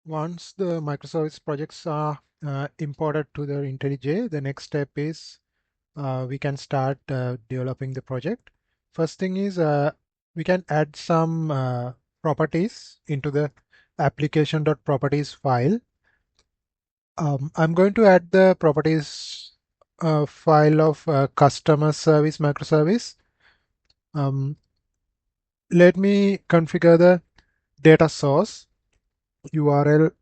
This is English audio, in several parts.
Once the microservice projects are imported to the IntelliJ, the next step is we can start developing the project. First thing is we can add some properties into the application.properties file. I'm going to add the properties file of customer service microservice. Let me configure the data source URL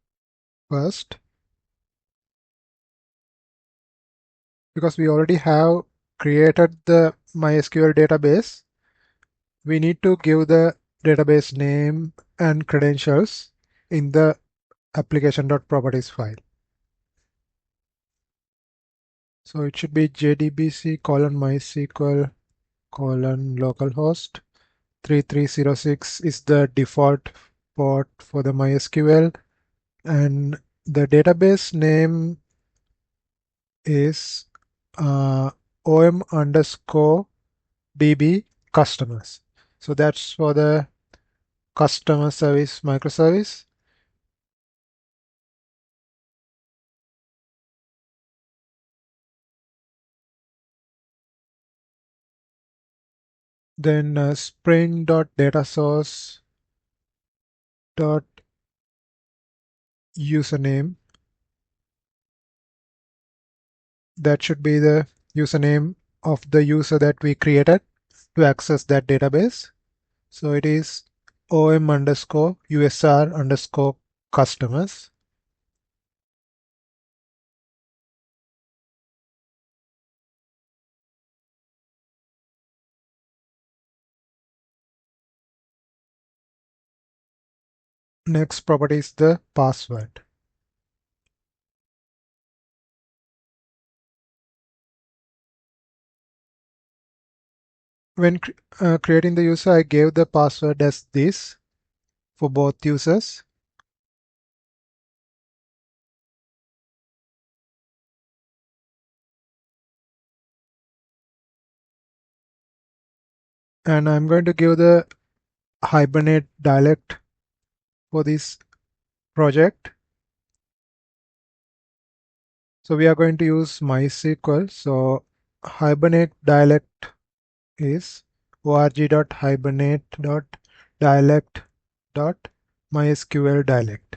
first, because we already have created the MySQL database. We need to give the database name and credentials in the application.properties file. So it should be jdbc colon mysql colon localhost 3306 is the default port for the MySQL, and the database name is om underscore db customers. So that's for the customer service microservice. Then spring.datasource dot username, that should be the username of the user that we created to access that database. So it is om underscore usr underscore customers. Next property is the password. When creating the user, I gave the password as this for both users. And I'm going to give the Hibernate dialect for this project. So we are going to use MySQL. So Hibernate dialect is org.hibernate.dialect.mysql dialect.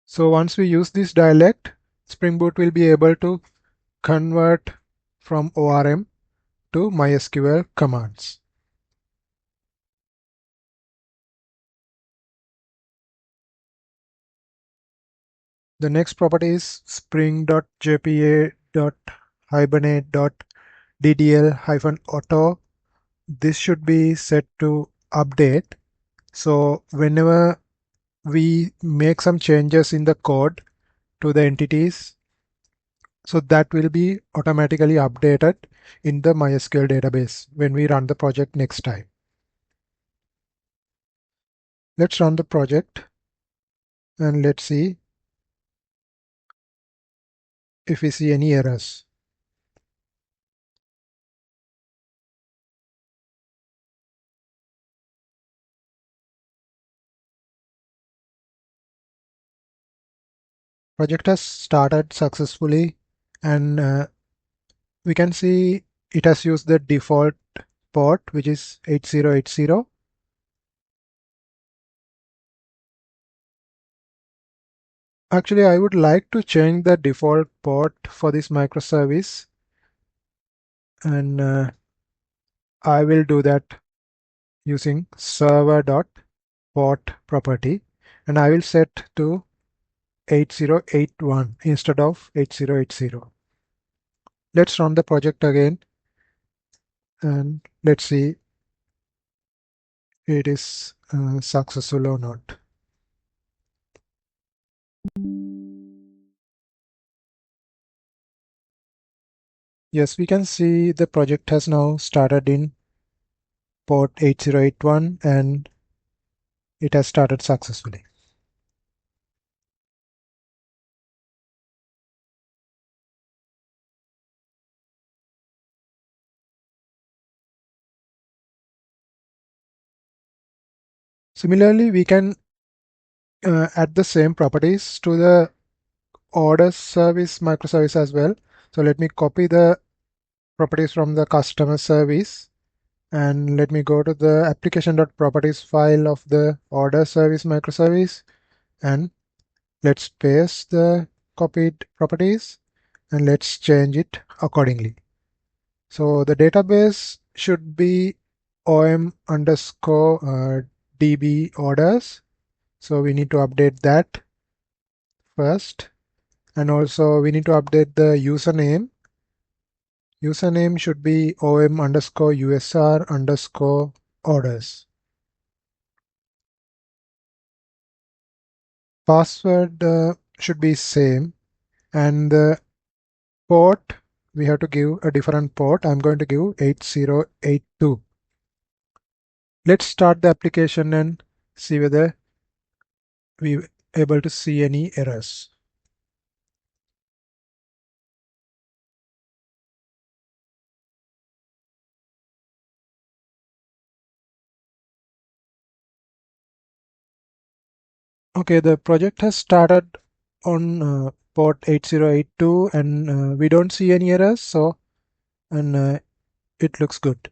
So once we use this dialect, Spring Boot will be able to convert from ORM to MySQL commands. The next property is spring.jpa.hibernate.ddl-auto. This should be set to update. So whenever we make some changes in the code to the entities, so that will be automatically updated in the MySQL database when we run the project next time. Let's run the project and let's see if we see any errors. Project has started successfully, and we can see it has used the default port, which is 8080. Actually, I would like to change the default port for this microservice, and I will do that using server.port property, and I will set to 8081 instead of 8080. Let's run the project again and let's see it is successful or not. Yes, we can see the project has now started in port 8081 and it has started successfully. Similarly, we can add the same properties to the order service microservice as well. So let me copy the properties from the customer service and let me go to the application.properties file of the order service microservice, and let's paste the copied properties and let's change it accordingly. So the database should be om underscore db orders. So we need to update that first. And also we need to update the username. Username should be om underscore usr underscore orders. Password should be same, and the port we have to give a different port. I'm going to give 8082. Let's start the application and see whether we able to see any errors. Okay, the project has started on port 8082 and we don't see any errors, so and it looks good.